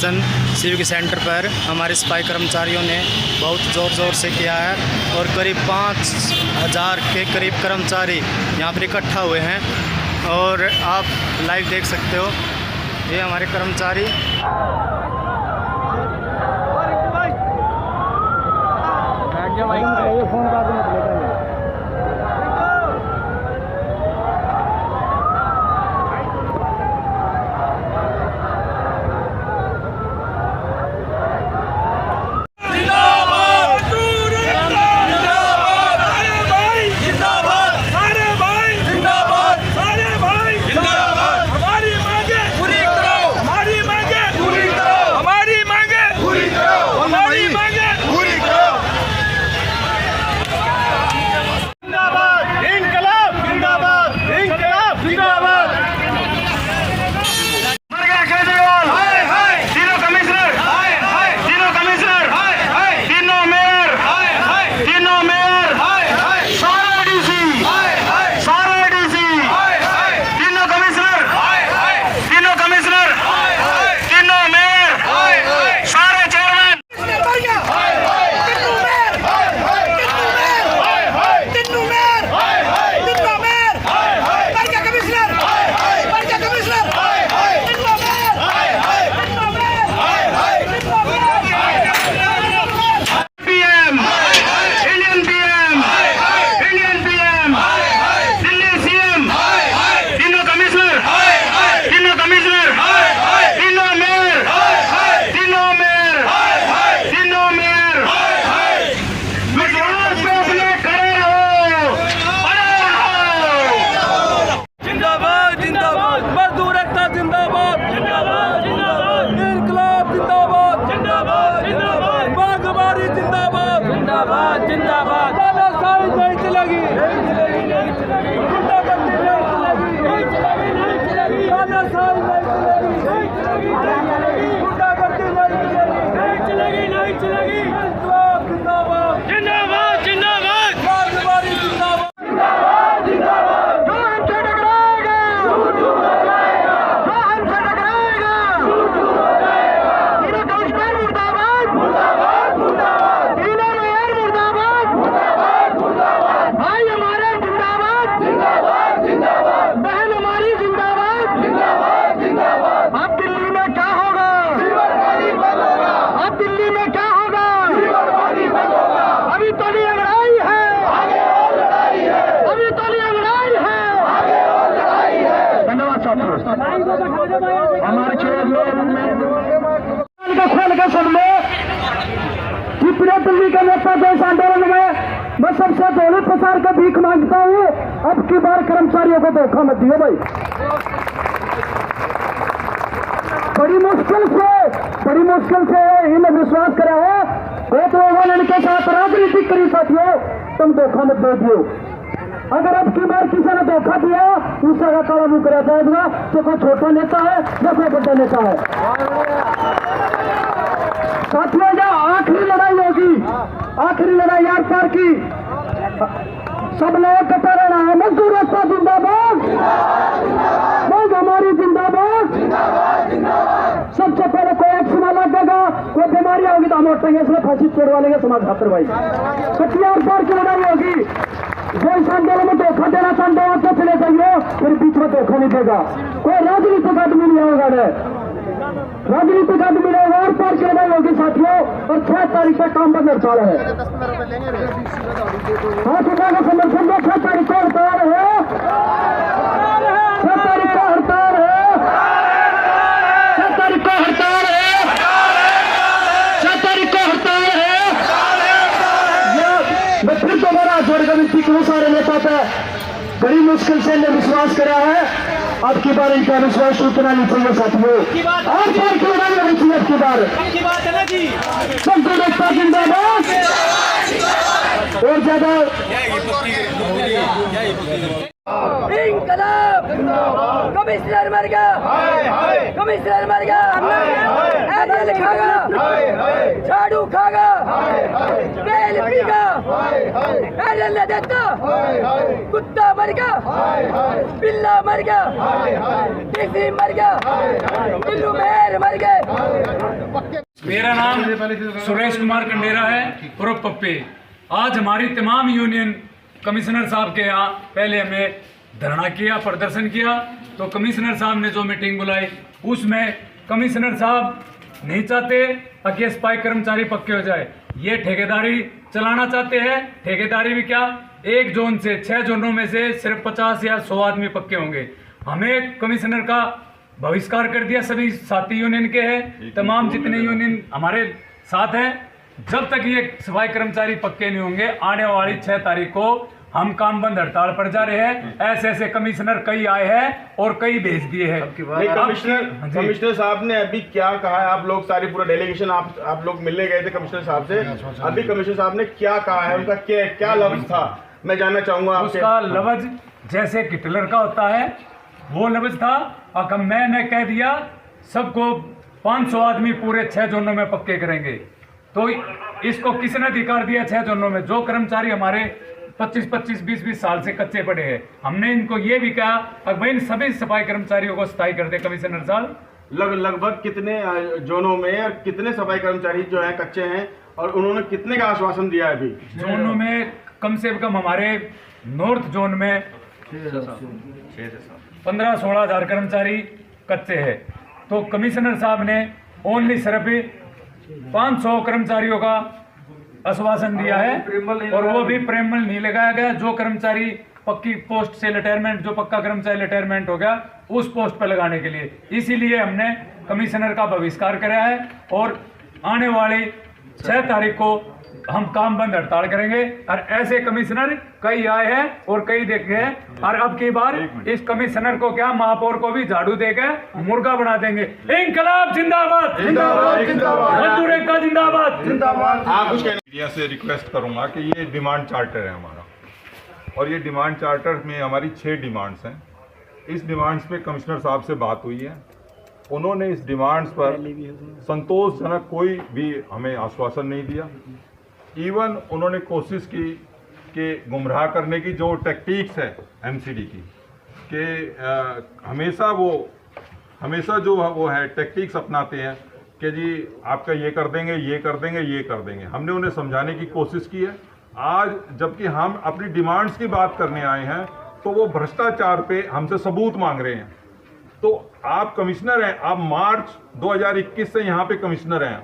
Operation civic centre पर हमारे सिपाही कर्मचारियों ने बहुत ज़ोर से किया है और करीब 5000 के करीब कर्मचारी यहाँ पर इकट्ठा हुए हैं और आप लाइव देख सकते हो ये हमारे कर्मचारी। हमारे खोल के सुन लो कि पूरे दिल्ली के नेता देश आंदोलन में मैं सबसे दोनों प्रसार का भीख मांगता हूँ, अब की बार कर्मचारियों को धोखा मत दियो भाई। बड़ी मुश्किल से इन्हें विश्वास करा है, बहुत लोगों ने इनके साथ राजनीति करी साथियों, तुम धोखा मत दे दियो। अगर अब की बार किसी ने धोखा दिया उसका काला मुंह करा जाएगा, तो कोई छोटा नेता है या कोई बड़ा नेता है। साथियों यह आखिरी लड़ाई होगी, आखिरी लड़ाई यार पार की। सब लोग कहते रहना है मजदूर रास्ता जिंदाबाद, लोग हमारी जिंदाबाद। सबसे पहले कोई एक्शन लगेगा, कोई बीमारी होगी तो हम उठेंगे, इसलिए फांसी छोड़वा लेंगे समाज खातर भाई। कटियार पार की लड़ाई होगी, जो इस आंदोलन में धोखा देना चाहते हो तो चले जाइए, फिर बीच में धोखा नहीं देगा। कोई राजनीतिक आदमी नहीं होगा, राजनीतिक आदमी रहेगा और पार की लड़ाई होगी साथियों। और 6 तारीख का काम बंद हड़ताल है, 5 रुपए का समर्थन दो। 6 तारीख को हड़ताल है, 6 तारीख को हड़ताल है, 6 तारीख को हड़ताल है, 6 तारीख को हड़ताल है। मैं फिर दोबारा जोड़कर विनती करूं सारे नेता पे, बड़ी मुश्किल से इन्हें विश्वास करा है, अब की बार इनका विश्वास टूटना नहीं चाहिए साथियों। और बार क्यों नहीं होनी चाहिए अब की बार। संत एकता जिंदाबाद और ज्यादा इंकलाब कमिश्नर मर गया, कमिश्नर मर गया, एनएल खागा, झाड़ू खागा, बेल पीगा, नारे देता कुत्ता मर गया, बिल्ला मर गया, किसी मर गया, बिल्लू मेर मर गए। मेरा नाम सुरेश कुमार कंडेरा है उर्फ पप्पे। आज हमारी तमाम यूनियन कमिश्नर साहब के यहाँ पहले हमने धरना किया, प्रदर्शन किया, तो कमिश्नर साहब ने जो मीटिंग बुलाई उसमें कमिश्नर साहब नहीं चाहते कि सफाई कर्मचारी पक्के हो जाए, ये ठेकेदारी चलाना चाहते हैं। ठेकेदारी भी क्या, एक जोन से 6 जोनों में से सिर्फ 50 या 100 आदमी पक्के होंगे। हमें कमिश्नर का बहिष्कार कर दिया, सभी साथी यूनियन के हैं, तमाम जितने यूनियन हमारे साथ हैं। जब तक ये सफाई कर्मचारी पक्के नहीं होंगे, आने वाली 6 तारीख को हम काम बंद हड़ताल पर जा रहे हैं। ऐसे कमिश्नर कई आए हैं और कई भेज दिए हैं। कमिश्नर साहब ने अभी क्या कहा है? आप लोग सारी पूरा डेलीगेशन आप लोग मिलने गए थे कमिश्नर साहब से, अभी कमिश्नर साहब ने क्या कहा है? उनका क्या लफ्ज था, मैं जानना चाहूंगा आपसे। उसका लफ्ज जैसे हिटलर का होता है वो लफ्ज था, और मैंने कह दिया सबको 500 आदमी पूरे 6 जोनों में पक्के करेंगे। तो इसको किसने अधिकार दिया 6 जोनों में? जो कर्मचारी हमारे 25-25, 20-20 साल से कच्चे पड़े हैं। हमने इनको ये भी कहा कि भाई इन सभी सफाई कर्मचारियों को स्थायी कर दे। कमिश्नर साहब लगभग कितने जोनों में और कितने सफाई कर्मचारी जो हैं कच्चे हैं, और उन्होंने कितने का आश्वासन दिया है? अभी जोनों में कम से कम हमारे नॉर्थ जोन में 15-16 हज़ार कर्मचारी कच्चे हैं। तो कमिश्नर साहब ने ओनली सिर्फ 500 कर्मचारियों का आश्वासन दिया है, और वो भी प्रेमबल नहीं लगाया गया। जो कर्मचारी पक्की पोस्ट से रिटायरमेंट, जो पक्का कर्मचारी रिटायरमेंट हो गया उस पोस्ट पर लगाने के लिए, इसीलिए हमने कमिश्नर का बहिष्कार कराया है। और आने वाली 6 तारीख को हम काम बंद हड़ताल करेंगे। और ऐसे कमिश्नर कई आए हैं और कई देखे हैं, और अब की बार इस कमिश्नर को क्या, महापौर को भी झाड़ू देकर मुर्गा बना देंगे। इंकलाब जिंदाबाद, मजदूर एकता जिंदाबाद, जिंदाबाद। आप कुछ कहना? मीडिया से रिक्वेस्ट करूंगा कि ये डिमांड चार्टर है हमारा, और ये डिमांड चार्टर में हमारी 6 डिमांड्स हैं। इस डिमांड्स पे कमिश्नर साहब से बात हुई है, उन्होंने इस डिमांड्स पर संतोषजनक कोई भी हमें आश्वासन नहीं दिया। इवन उन्होंने कोशिश की कि गुमराह करने की जो टेक्टिक्स है एमसीडी की, कि हमेशा जो वो है टेक्टिक्स अपनाते हैं कि जी आपका ये कर देंगे, ये कर देंगे, ये कर देंगे। हमने उन्हें समझाने की कोशिश की है। आज जबकि हम अपनी डिमांड्स की बात करने आए हैं, तो वो भ्रष्टाचार पे हमसे सबूत मांग रहे हैं। तो आप कमिश्नर हैं, आप मार्च 2021 से यहाँ पे कमिश्नर हैं,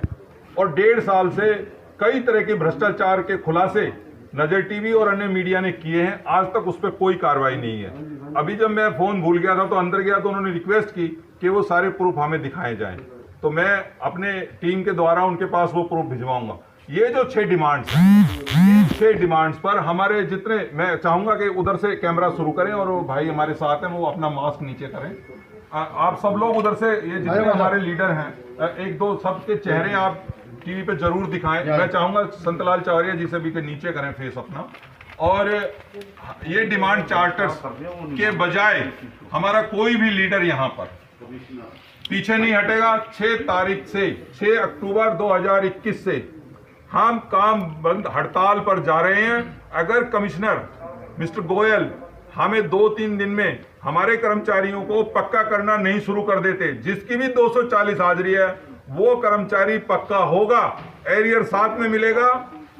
और 1.5 साल से कई तरह के भ्रष्टाचार के खुलासे नजर टीवी और अन्य मीडिया ने किए हैं। आज तक उस पर कोई कार्रवाई नहीं है। अभी जब मैं फोन भूल गया था तो अंदर गया तो उन्होंने रिक्वेस्ट की कि वो सारे प्रूफ हमें दिखाए जाएं, तो मैं अपने टीम के द्वारा उनके पास वो प्रूफ भिजवाऊंगा। ये जो 6 डिमांड्स हैं, 6 डिमांड्स पर हमारे जितने, मैं चाहूंगा कि उधर से कैमरा शुरू करें और वो भाई हमारे साथ हैं वो अपना मास्क नीचे करें। आप सब लोग उधर से, ये जितने हमारे लीडर हैं, 1-2 सबके चेहरे आप टीवी पे जरूर दिखाएं। मैं चाहूंगा संतलाल चौरिया जी से भी के नीचे करें फेस अपना। और ये डिमांड चार्टर्स के बजाय हमारा कोई भी लीडर यहाँ पर पीछे नहीं हटेगा। 6 तारीख से 6 अक्टूबर 2021 से हम काम बंद हड़ताल पर जा रहे हैं। अगर कमिश्नर मिस्टर गोयल हमें 2-3 दिन में हमारे कर्मचारियों को पक्का करना नहीं शुरू कर देते, जिसकी भी 240 हाजिरी है वो कर्मचारी पक्का होगा, एरियर 7 में मिलेगा,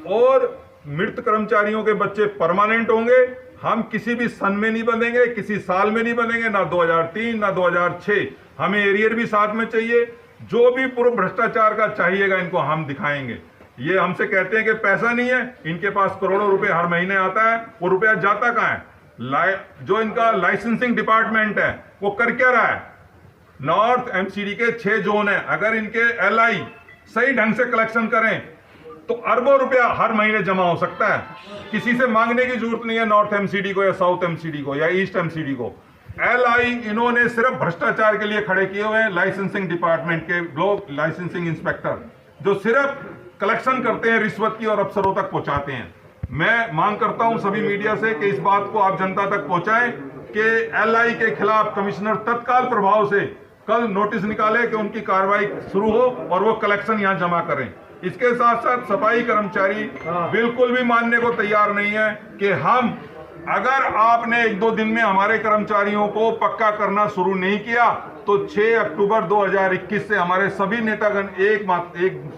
और मृत कर्मचारियों के बच्चे परमानेंट होंगे। हम किसी भी सन में नहीं बंधेंगे, किसी साल में नहीं बंधेंगे, ना 2003 ना 2006। हमें एरियर भी साथ में चाहिए। जो भी पूर्व भ्रष्टाचार का चाहिएगा इनको हम दिखाएंगे। ये हमसे कहते हैं कि पैसा नहीं है, इनके पास करोड़ों रुपए हर महीने आता है, वो रुपया जाता कहाँ है? जो इनका लाइसेंसिंग डिपार्टमेंट है वो कर क्या रहा है? नॉर्थ एमसीडी के 6 जोन है, अगर इनके एलआई सही ढंग से कलेक्शन करें तो अरबों रुपया हर महीने जमा हो सकता है। किसी से मांगने की जरूरत नहीं है नॉर्थ एमसीडी को या साउथ एमसीडी को या ईस्ट एमसीडी को। एलआई इन्होंने सिर्फ भ्रष्टाचार के लिए खड़े किए हुए हैं। लाइसेंसिंग डिपार्टमेंट के ब्लॉक लाइसेंसिंग इंस्पेक्टर जो सिर्फ कलेक्शन करते हैं रिश्वत की और अफसरों तक पहुंचाते हैं। मैं मांग करता हूं सभी मीडिया से कि इस बात को आप जनता तक पहुंचाएं कि एलआई के खिलाफ कमिश्नर तत्काल प्रभाव से कल नोटिस निकाले कि उनकी कार्रवाई शुरू हो और वो कलेक्शन यहां जमा करें। इसके साथ साथ सफाई कर्मचारी बिल्कुल भी मानने को तैयार नहीं है कि हम, अगर आपने 1-2 दिन में हमारे कर्मचारियों को पक्का करना शुरू नहीं किया तो 6 अक्टूबर 2021 से हमारे सभी नेतागण एक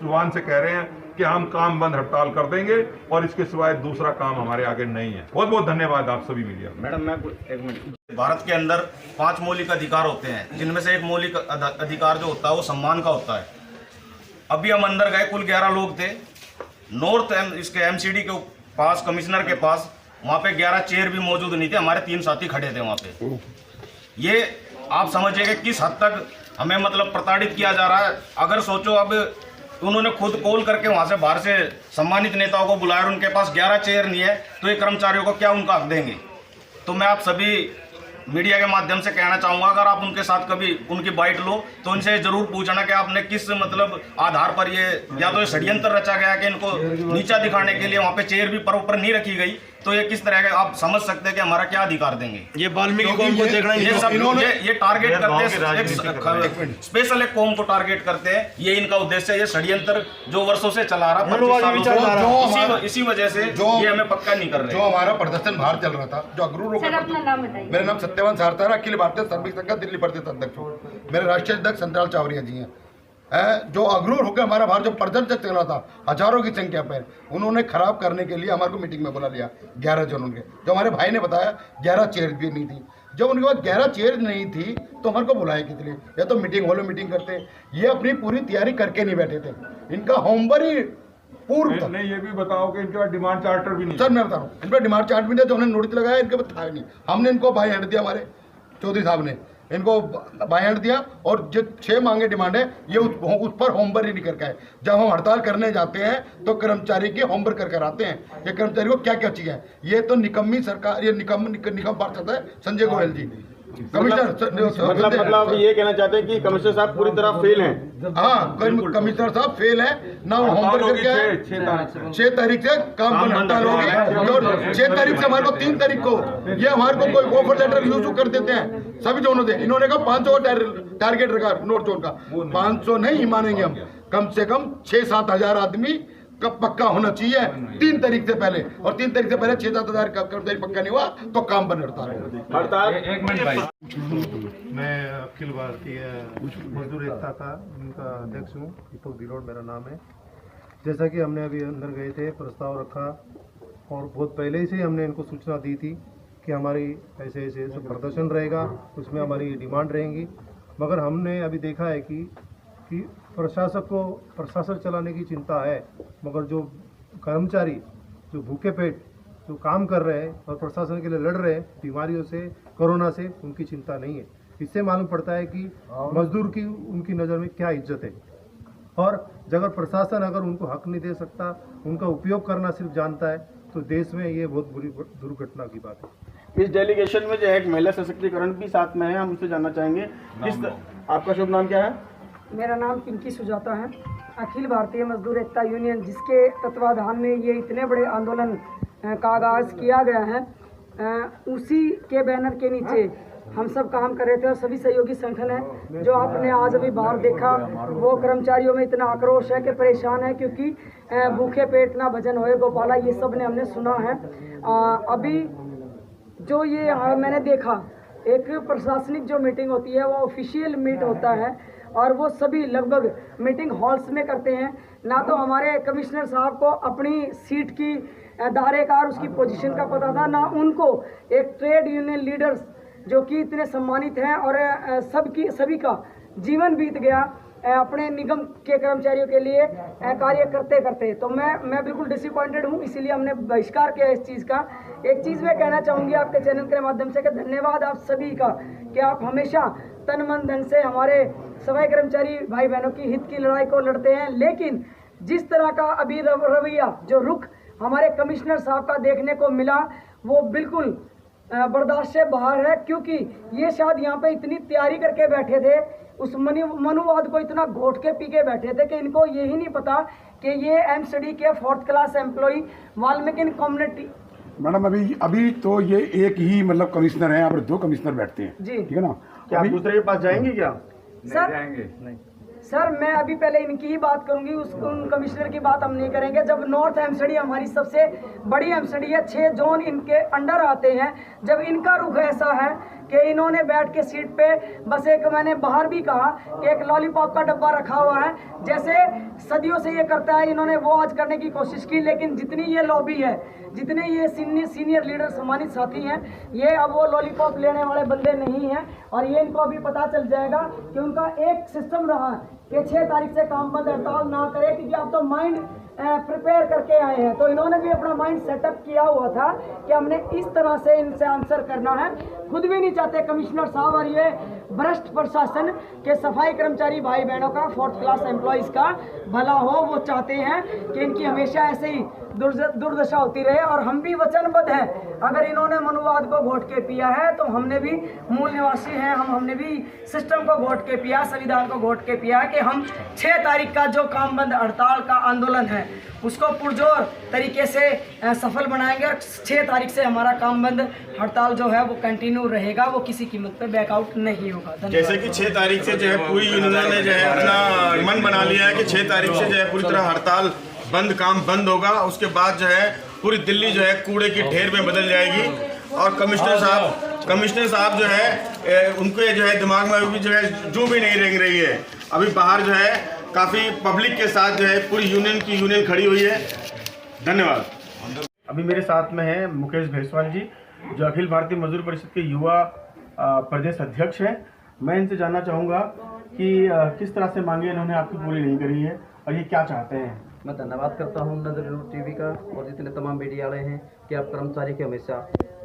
जुबान से कह रहे हैं कि हम काम बंद हड़ताल कर देंगे और इसके सिवाय दूसरा काम हमारे आगे नहीं है। बहुत बहुत धन्यवाद आप सभी मीडिया। मैडम मैं एक मिनट। भारत के अंदर 5 मौलिक अधिकार होते हैं, जिनमें से एक मौलिक अधिकार जो होता है वो सम्मान का होता है। अभी हम अंदर गए, कुल 11 लोग थे। नॉर्थ इसके एमसीडी के पास, कमिश्नर के पास, वहाँ पे 11 चेयर भी मौजूद नहीं थे, हमारे 3 साथी खड़े थे वहाँ पे। ये आप समझिए कि किस हद तक हमें मतलब प्रताड़ित किया जा रहा है। अगर सोचो, अब उन्होंने खुद कॉल करके वहाँ से बाहर से सम्मानित नेताओं को बुलाया और उनके पास 11 चेयर नहीं है, तो ये कर्मचारियों को क्या उनका हक देंगे? तो मैं आप सभी मीडिया के माध्यम से कहना चाहूँगा, अगर आप उनके साथ कभी उनकी बाइट लो तो उनसे जरूर पूछना कि आपने किस मतलब आधार पर ये, या तो ये षड्यंत्र रचा गया कि इनको नीचा दिखाने के लिए वहाँ पे चेयर भी प्रॉपर नहीं रखी गई, तो ये किस तरह का आप समझ सकते हैं कि हमारा क्या अधिकार देंगे? ये वाल्मीकि कौम को देखना, ये सब ये टारगेट करते हैं, स्पेशल एक कौम को टारगेट करते हैं। ये इनका उद्देश्य है। ये षड्यंत्र जो वर्षों से चला रहा, 25 सालों से, इसी वजह से ये हमें पक्का नहीं कर रहे। जो हमारा प्रदर्शन बाहर चल रहा था, जो अग्रू लोग, मेरा नाम सत्यवान सारतारा, अखिल भारतीय श्रमिक संघ का दिल्ली प्रदेश अध्यक्ष हूँ। मेरे राष्ट्रीय अध्यक्ष संतराल चावरिया जी हैं। जो अग्रूर होकर हमारा बाहर जो प्रदर्शन चल रहा था हजारों की संख्या पर, उन्होंने खराब करने के लिए हमारे को मीटिंग में बुला लिया 11 जन के। जो हमारे भाई ने बताया 11 चेयर भी नहीं थी। जब उनके पास 11 चेयर नहीं थी तो हमारे को बुलाया किस लिए? या तो मीटिंग हॉल में मीटिंग करते, ये अपनी पूरी तैयारी करके नहीं बैठे थे। इनका होमवर्क ही पूर्व था। नहीं, ये भी बताओ कि इनके पास डिमांड चार्टर भी नहीं। सर मैं बता रहा हूँ, इनका डिमांड चार्ट भी नहीं, जो हमने नोटिस लगाया इनके पास था नहीं। हमने इनको बाई हैंड दिया, हमारे चौधरी साहब ने इनको बाई हैंड दिया, और जो 6 मांगे डिमांड है ये उस पर होमवर्क ही नहीं करके आए। जब हम हड़ताल करने जाते हैं तो कर्मचारी के होमवर्क कर आते हैं। ये कर्मचारी को क्या क्या चाहिए, ये तो निकम्मी सरकार, ये निकम पार्षद है संजय गोयल जी, कमिश्नर। मतलब ये कहना चाहते हैं कि कमिश्नर साहब पूरी तरह फेल हैं। हाँ, कमिश्नर साहब फेल है ना, होमवर्क करके आए। 6 तारीख से काम पर हड़ताल होगी, 6 तारीख से हमारे को 3 तारीख को ये हमारे को कोई ऑफर लेटर इशू कर देते हैं सभी जोनों से। इन्होंने कहा 500 टारगेट रखा नॉर्थ जोन का, 500 नहीं मानेंगे हम, कम से कम 6-7 हजार आदमी का पक्का होना चाहिए 3 तारीख से पहले, और 3 तारीख से पहले 6-7 हजार कर्मचारी पक्का नहीं हुआ तो काम बंद हड़ताल। एक मिनट भाई, मैं अखिल भारतीय मजदूर एकता का उनका अध्यक्ष हूँ, दीपक दिलोड मेरा नाम है। जैसा कि हमने अभी अंदर गए थे, प्रस्ताव रखा और बहुत पहले ही से हमने इनको सूचना दी थी कि हमारी ऐसे ऐसे प्रदर्शन रहेगा, उसमें हमारी डिमांड रहेंगी। मगर हमने अभी देखा है कि प्रशासक को प्रशासन चलाने की चिंता है, मगर जो कर्मचारी जो भूखे पेट जो काम कर रहे हैं और प्रशासन के लिए लड़ रहे हैं बीमारियों से, कोरोना से, उनकी चिंता नहीं है। इससे मालूम पड़ता है कि मजदूर की उनकी नज़र में क्या इज्जत है। और अगर प्रशासन अगर उनको हक नहीं दे सकता, उनका उपयोग करना सिर्फ जानता है, तो देश में ये बहुत बुरी दुर्घटना की बात है। इस डेलीगेशन में जो है एक महिला सशक्तिकरण भी साथ में है, हम उससे जानना चाहेंगे। आपका शुभ नाम क्या है? मेरा नाम पिंकी सुजाता है। अखिल भारतीय मजदूर एकता यूनियन, जिसके तत्वाधान में ये इतने बड़े आंदोलन का आगाज़ किया गया है, उसी के बैनर के नीचे हम सब काम कर रहे थे। और सभी सहयोगी संगठन है जो आपने आज अभी बाहर देखा, वो कर्मचारियों में इतना आक्रोश है कि परेशान है, क्योंकि भूखे पेट ना भजन होए गोपाला, ये सब ने हमने सुना है। अभी जो ये मैंने देखा, एक प्रशासनिक जो मीटिंग होती है वो ऑफिशियल मीट होता है, और वो सभी लगभग मीटिंग हॉल्स में करते हैं। ना तो हमारे कमिश्नर साहब को अपनी सीट की दायरे का और उसकी पोजीशन का पता था, ना उनको एक ट्रेड यूनियन लीडर्स जो कि इतने सम्मानित हैं और सभी का जीवन बीत गया अपने निगम के कर्मचारियों के लिए कार्य करते करते। तो मैं बिल्कुल डिसअपॉइंटेड हूँ, इसीलिए हमने बहिष्कार किया इस चीज़ का। एक चीज़ मैं कहना चाहूँगी आपके चैनल के माध्यम से कि धन्यवाद आप सभी का कि आप हमेशा तन मन धन से हमारे सफाई कर्मचारी भाई बहनों की हित की लड़ाई को लड़ते हैं। लेकिन जिस तरह का अभी रवैया, जो रुख हमारे कमिश्नर साहब का देखने को मिला, वो बिल्कुल बर्दाश्त से बाहर है। क्योंकि ये शायद यहाँ पे इतनी तैयारी करके बैठे थे, उस मनुवाद को इतना घोट के पी के बैठे थे कि इनको यही नहीं पता कि ये एमसीडी के 4th class employee Valmiki community. Madam अभी तो ये एक ही मतलब कमिश्नर है, यहाँ पर 2 कमिश्नर बैठते हैं जी, ठीक है ना। क्या आप दूसरे के पास जाएंगे क्या? सर जाएंगे नहीं सर मैं अभी पहले इनकी ही बात करूंगी, उन कमिश्नर की बात हम नहीं करेंगे। जब नॉर्थ एमसीडी हमारी सबसे बड़ी एमसीडी है, 6 जोन इनके अंडर आते हैं, जब इनका रुख ऐसा है कि इन्होंने बैठ के सीट पे बस एक, मैंने बाहर भी कहा कि एक लॉलीपॉप का डब्बा रखा हुआ है, जैसे सदियों से ये करता है, इन्होंने वो आज करने की कोशिश की, लेकिन जितनी ये लॉबी है, जितने ये सीनियर लीडर सम्मानित साथी हैं, ये अब वो लॉलीपॉप लेने वाले बंदे नहीं हैं। और ये इनको अभी पता चल जाएगा कि उनका एक सिस्टम रहा है कि 6 तारीख से काम बंद हड़ताल ना करे, क्योंकि आप तो माइंड प्रिपेयर करके आए हैं। तो इन्होंने भी अपना माइंड सेटअप किया हुआ था कि हमने इस तरह से इनसे आंसर करना है। खुद भी नहीं चाहते कमिश्नर साहब और ये भ्रष्ट प्रशासन के सफाई कर्मचारी भाई बहनों का, 4th क्लास एम्प्लॉयज़ का भला हो। वो चाहते हैं कि इनकी हमेशा ऐसे ही दुर्दशा होती रहे। और हम भी वचनबद्ध हैं, अगर इन्होंने मनुवाद को घोट के पिया है तो हमने भी मूल निवासी हैं, हमने भी सिस्टम को घोट के पिया, संविधान को घोट के पिया कि हम 6 तारीख का जो काम बंद हड़ताल का आंदोलन है उसको पुरजोर तरीके से सफल बनाएंगे। और 6 तारीख से हमारा काम बंद हड़ताल जो है वो कंटिन्यू रहेगा, वो किसी कीमत पे बैकआउट नहीं होगा। जैसे कि 6 तारीख से जो है पूरी यूनियन ने जो है अपना मन बना लिया है कि 6 तारीख से जो है पूरी तरह हड़ताल बंद, काम बंद होगा। उसके बाद जो है पूरी दिल्ली जो है कूड़े की ढेर में बदल जाएगी। और कमिश्नर साहब जो है उनके जो है दिमाग में अभी जो है जो भी नहीं रेंग रही है। अभी बाहर जो है काफ़ी पब्लिक के साथ जो है पूरी यूनियन खड़ी हुई है। धन्यवाद। अभी मेरे साथ में है मुकेश भेसवाल जी, जो अखिल भारतीय मजदूर परिषद के युवा प्रदेश अध्यक्ष हैं। मैं इनसे जानना चाहूँगा कि किस तरह से मांगे इन्होंने आपकी पूरी नहीं करी है और ये क्या चाहते हैं। मैं धन्यवाद करता हूँ नजर टीवी का और जितने तमाम मीडिया वाले हैं कि आप कर्मचारी की हमेशा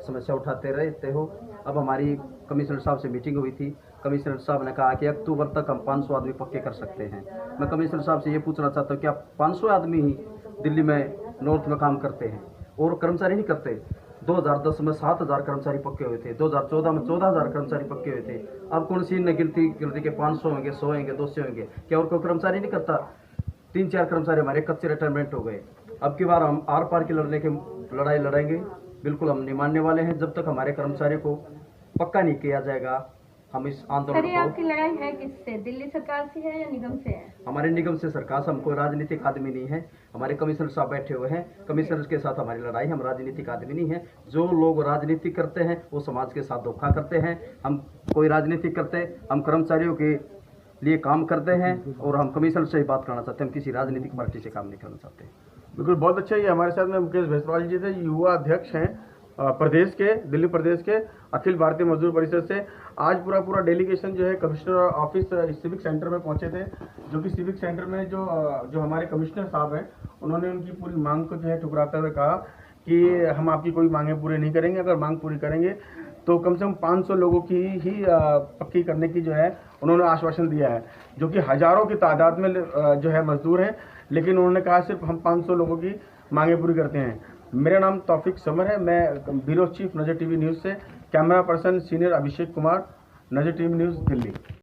समस्या उठाते रहते हो। अब हमारी कमिश्नर साहब से मीटिंग हुई थी, कमिश्नर साहब ने कहा कि अक्टूबर तक हम 500 आदमी पक्के कर सकते हैं। मैं कमिश्नर साहब से ये पूछना चाहता हूँ कि आप 500 आदमी ही दिल्ली में नॉर्थ में काम करते हैं और कर्मचारी नहीं करते। 2010 में 7000 कर्मचारी पक्के हुए थे, 2014 में 14000 कर्मचारी पक्के हुए थे। अब कौन सी ने गिनती के 500 होंगे, 100 होंगे, 200 होंगे, क्या और कोई कर्मचारी नहीं करता? 3-4 कर्मचारी हमारे कच्चे रिटायरमेंट हो गए। अब की बार हम आर पार की लड़ाई लड़ेंगे, बिल्कुल हम नहीं मानने वाले हैं जब तक हमारे कर्मचारियों को पक्का नहीं किया जाएगा। हम इस आंदोलन को, आपकी लड़ाई है किससे, दिल्ली सरकार से है या निगम से है? हमारे निगम से सरकार से। हम कोई राजनीतिक आदमी नहीं है, हमारे कमिश्नर साहब बैठे हुए हैं, कमिश्नर के साथ हमारी लड़ाई, हम राजनीतिक आदमी नहीं है। जो लोग राजनीति करते हैं वो समाज के साथ धोखा करते हैं। हम कोई राजनीति करते, हम कर्मचारियों के लिए काम करते हैं और हम कमिश्नर से ही बात करना चाहते हैं, हम किसी राजनीतिक पार्टी से काम नहीं करना चाहते। बिल्कुल, बहुत अच्छा। ये हमारे साथ में मुकेश भेसवाल जी थे, युवा अध्यक्ष हैं प्रदेश के, दिल्ली प्रदेश के अखिल भारतीय मजदूर परिषद से। आज पूरा डेलीगेशन जो है कमिश्नर ऑफिस सिविक सेंटर में पहुंचे थे, जो कि सिविक सेंटर में जो हमारे कमिश्नर साहब हैं उन्होंने उनकी पूरी मांग को जो है ठुकराते हुए कहा कि हम आपकी कोई मांगें पूरी नहीं करेंगे, अगर मांग पूरी करेंगे तो कम से कम 500 लोगों की ही पक्की करने की जो है उन्होंने आश्वासन दिया है, जो कि हज़ारों की तादाद में जो है मजदूर हैं। लेकिन उन्होंने कहा सिर्फ हम 500 लोगों की मांगें पूरी करते हैं। मेरा नाम तौफीक समर है, मैं ब्यूरो चीफ नजर टीवी न्यूज़ से, camera person senior Abhishek Kumar, नजर टीवी न्यूज़ दिल्ली।